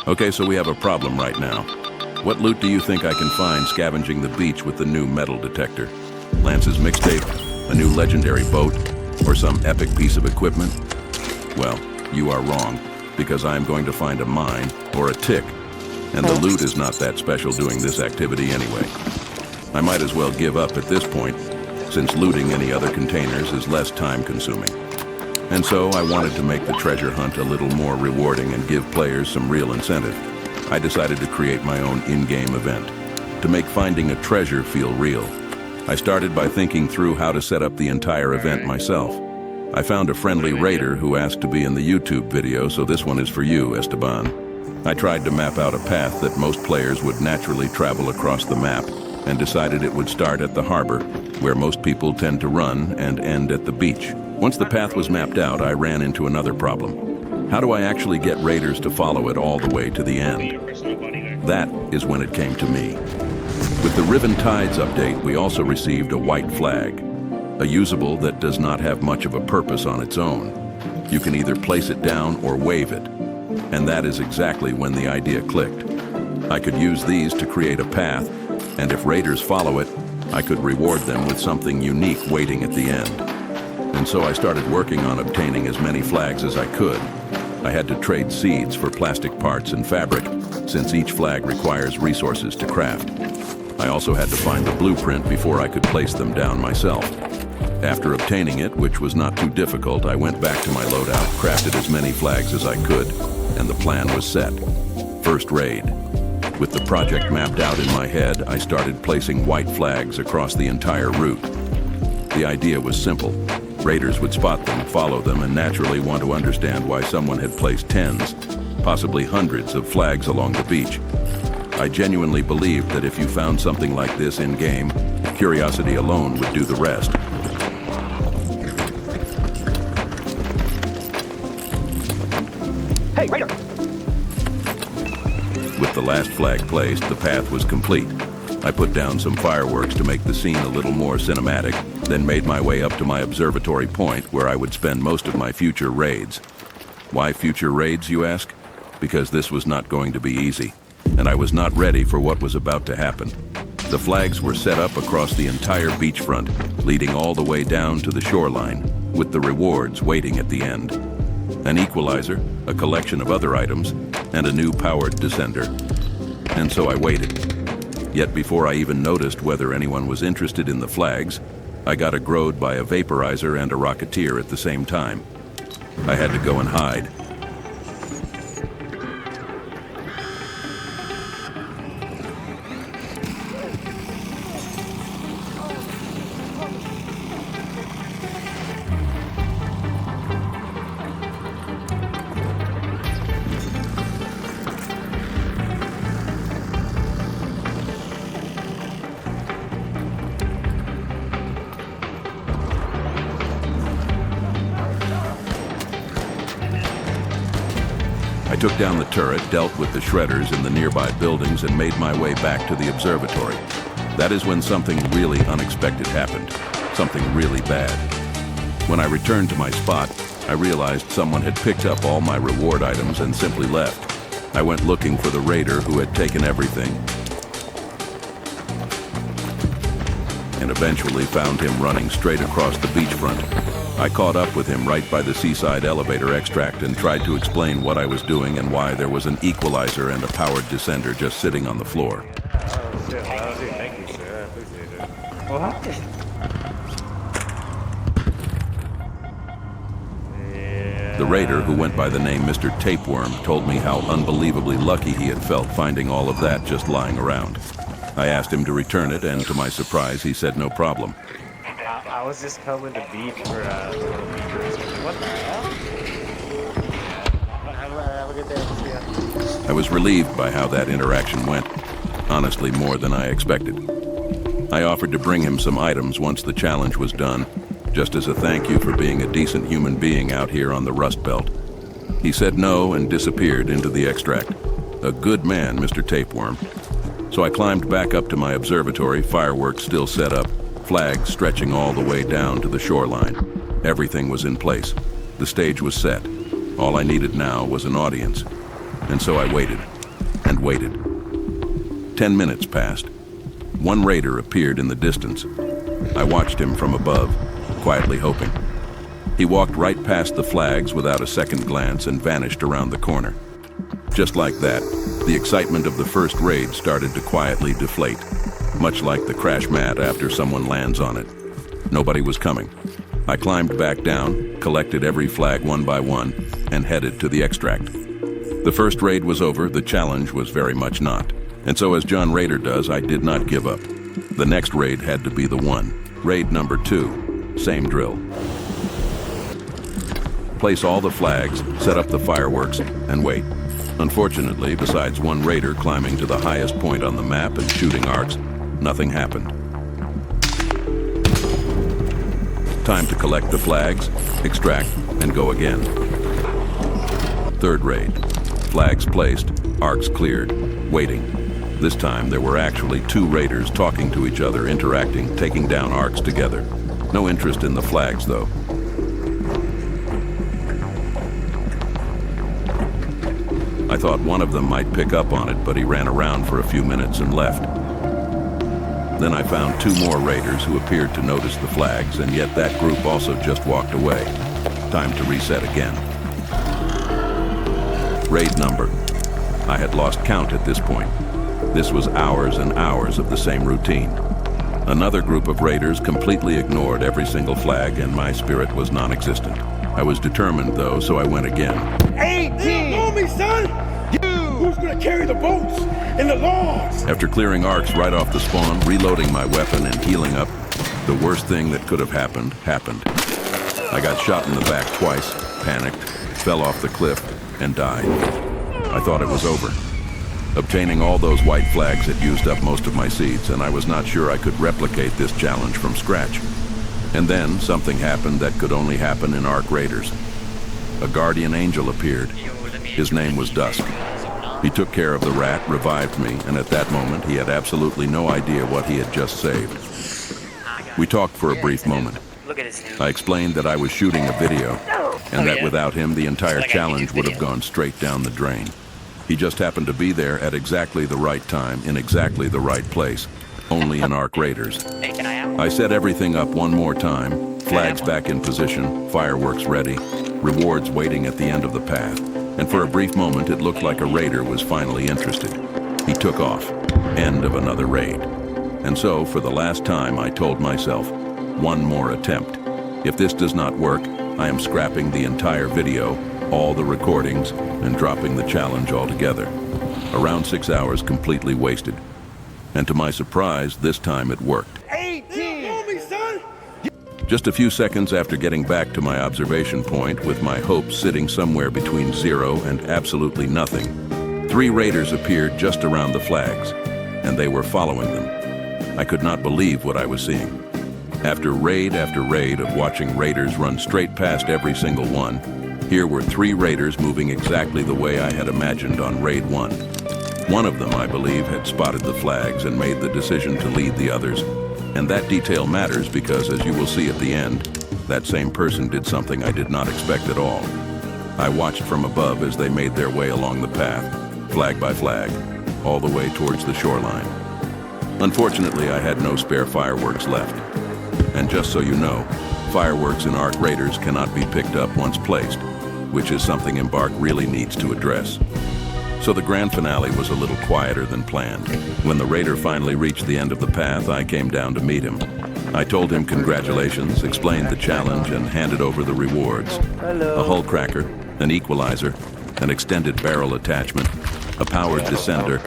Okay, so we have a problem right now. What loot do you think I can find scavenging the beach with the new metal detector? Lance's mixtape, a new legendary boat, or some epic piece of equipment? Well, you are wrong, because I am going to find a mine or a tick, and the loot is not that special doing this activity anyway. I might as well give up at this point, since looting any other containers is less time-consuming. And so I wanted to make the treasure hunt a little more rewarding and give players some real incentive. I decided to create my own in-game event, to make finding a treasure feel real. I started by thinking through how to set up the entire event myself. I found a friendly raider who asked to be in the YouTube video, so this one is for you, Esteban. I tried to map out a path that most players would naturally travel across the map, and decided it would start at the harbor, where most people tend to run, and end at the beach. Once the path was mapped out, I ran into another problem. How do I actually get raiders to follow it all the way to the end? That is when it came to me. With the Riven Tides update, we also received a white flag, a usable that does not have much of a purpose on its own. You can either place it down or wave it, and that is exactly when the idea clicked. I could use these to create a path, and if raiders follow it, I could reward them with something unique waiting at the end. And so I started working on obtaining as many flags as I could. I had to trade seeds for plastic parts and fabric, since each flag requires resources to craft. I also had to find the blueprint before I could place them down myself. After obtaining it, which was not too difficult, I went back to my loadout, crafted as many flags as I could, and the plan was set. First raid. With the project mapped out in my head, I started placing white flags across the entire route. The idea was simple. Raiders would spot them, follow them, and naturally want to understand why someone had placed tens, possibly hundreds of flags along the beach. I genuinely believed that if you found something like this in-game, curiosity alone would do the rest. Hey, Raider! With the last flag placed, the path was complete. I put down some fireworks to make the scene a little more cinematic, then made my way up to my observatory point where I would spend most of my future raids. Why future raids, you ask? Because this was not going to be easy, and I was not ready for what was about to happen. The flags were set up across the entire beachfront, leading all the way down to the shoreline, with the rewards waiting at the end. An equalizer, a collection of other items, and a new powered descender. And so I waited. Yet before I even noticed whether anyone was interested in the flags, I got aggroed by a vaporizer and a rocketeer at the same time. I had to go and hide. I took down the turret, dealt with the shredders in the nearby buildings, and made my way back to the observatory. That is when something really unexpected happened. Something really bad. When I returned to my spot, I realized someone had picked up all my reward items and simply left. I went looking for the raider who had taken everything, and eventually found him running straight across the beachfront. I caught up with him right by the seaside elevator extract and tried to explain what I was doing and why there was an equalizer and a powered descender just sitting on the floor. Oh shit, thank you, sir. I appreciate it. What happened? The raider, who went by the name Mr. Tapeworm, told me how unbelievably lucky he had felt finding all of that just lying around. I asked him to return it, and to my surprise, he said no problem. I was just combing the beach for what the hell? Have a good day. See ya. I was relieved by how that interaction went. Honestly, more than I expected. I offered to bring him some items once the challenge was done, just as a thank you for being a decent human being out here on the Rust Belt. He said no and disappeared into the extract. A good man, Mr. Tapeworm. So I climbed back up to my observatory, fireworks still set up, flags stretching all the way down to the shoreline. Everything was in place. The stage was set. All I needed now was an audience. And so I waited, and waited. 10 minutes passed. One raider appeared in the distance. I watched him from above, quietly hoping. He walked right past the flags without a second glance and vanished around the corner. Just like that, the excitement of the first raid started to quietly deflate, much like the crash mat after someone lands on it. Nobody was coming. I climbed back down, collected every flag one by one, and headed to the extract. The first raid was over, the challenge was very much not. And so as John Raider does, I did not give up. The next raid had to be the one. Raid number 2, same drill. Place all the flags, set up the fireworks, and wait. Unfortunately, besides one raider climbing to the highest point on the map and shooting arcs, nothing happened. Time to collect the flags, extract, and go again. Third raid. Flags placed, arcs cleared, waiting. This time there were actually 2 raiders talking to each other, interacting, taking down arcs together. No interest in the flags, though. I thought one of them might pick up on it, but he ran around for a few minutes and left. Then I found 2 more raiders who appeared to notice the flags, and yet that group also just walked away. Time to reset again. Raid number. I had lost count at this point. This was hours and hours of the same routine. Another group of raiders completely ignored every single flag, and my spirit was non-existent. I was determined, though, so I went again. 18! You know me, son! Who's gonna carry the boats and the logs? After clearing arcs right off the spawn, reloading my weapon, and healing up, the worst thing that could have happened, happened. I got shot in the back twice, panicked, fell off the cliff, and died. I thought it was over. Obtaining all those white flags had used up most of my seeds, and I was not sure I could replicate this challenge from scratch. And then something happened that could only happen in Ark Raiders. A guardian angel appeared. His name was Dusk. He took care of the rat, revived me, and at that moment he had absolutely no idea what he had just saved. We talked for a brief moment. I explained that I was shooting a video, and that without him the entire challenge would have gone straight down the drain. He just happened to be there at exactly the right time, in exactly the right place, only in Ark Raiders. I set everything up one more time, flags back in position, fireworks ready, rewards waiting at the end of the path. And for a brief moment, it looked like a raider was finally interested. He took off. End of another raid. And so, for the last time, I told myself, one more attempt. If this does not work, I am scrapping the entire video, all the recordings, and dropping the challenge altogether. Around 6 hours completely wasted. And to my surprise, this time it worked. 18! You know me, son! Just a few seconds after getting back to my observation point, with my hopes sitting somewhere between 0 and absolutely nothing, 3 raiders appeared just around the flags, and they were following them. I could not believe what I was seeing. After raid of watching raiders run straight past every single one, here were 3 raiders moving exactly the way I had imagined on raid 1. One of them, I believe, had spotted the flags and made the decision to lead the others. And that detail matters because, as you will see at the end, that same person did something I did not expect at all. I watched from above as they made their way along the path, flag by flag, all the way towards the shoreline. Unfortunately, I had no spare fireworks left. And just so you know, fireworks in Ark Raiders cannot be picked up once placed, which is something Embark really needs to address. So the grand finale was a little quieter than planned. When the raider finally reached the end of the path, I came down to meet him. I told him congratulations, explained the challenge, and handed over the rewards. A hull cracker, an equalizer, an extended barrel attachment, a powered descender,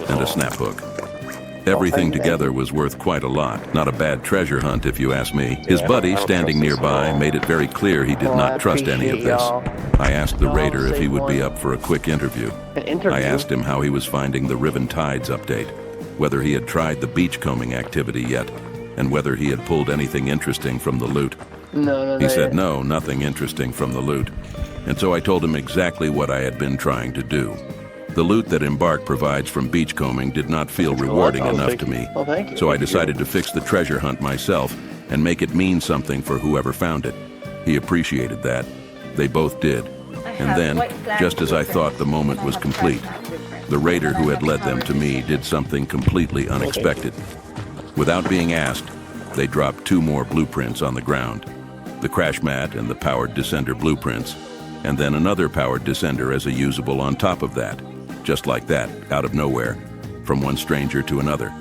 and a snap hook. Everything together was worth quite a lot. Not a bad treasure hunt, if you ask me. His buddy, standing nearby, made it very clear he did not trust any of this. I asked the raider if he would be up for a quick interview. I asked him how he was finding the Riven Tides update, whether he had tried the beachcombing activity yet, and whether he had pulled anything interesting from the loot. He said no, nothing interesting from the loot. And so I told him exactly what I had been trying to do. The loot that Embark provides from beachcombing did not feel rewarding enough to me, so I decided to fix the treasure hunt myself and make it mean something for whoever found it. He appreciated that. They both did. And then, just as I thought the moment was complete, The raider who had led them to me did something completely unexpected. Without being asked, they dropped 2 more blueprints on the ground. The crash mat and the powered descender blueprints, and then another powered descender as a usable on top of that. Just like that, out of nowhere, from one stranger to another.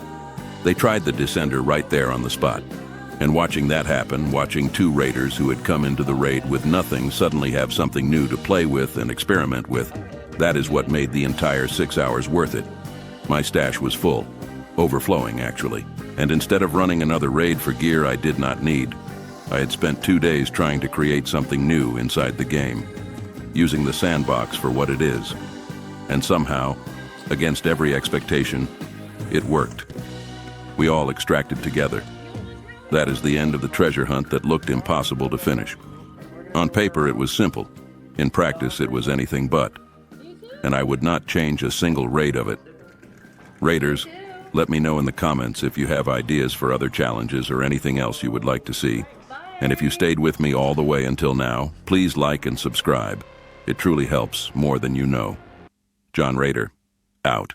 They tried the descender right there on the spot. And watching that happen, watching 2 raiders who had come into the raid with nothing suddenly have something new to play with and experiment with, that is what made the entire 6 hours worth it. My stash was full, overflowing actually, and instead of running another raid for gear I did not need, I had spent 2 days trying to create something new inside the game, using the sandbox for what it is. And somehow, against every expectation, it worked. We all extracted together. That is the end of the treasure hunt that looked impossible to finish. On paper, it was simple. In practice, it was anything but. And I would not change a single raid of it. Raiders, let me know in the comments if you have ideas for other challenges or anything else you would like to see. And if you stayed with me all the way until now, please like and subscribe. It truly helps more than you know. John Raider, out.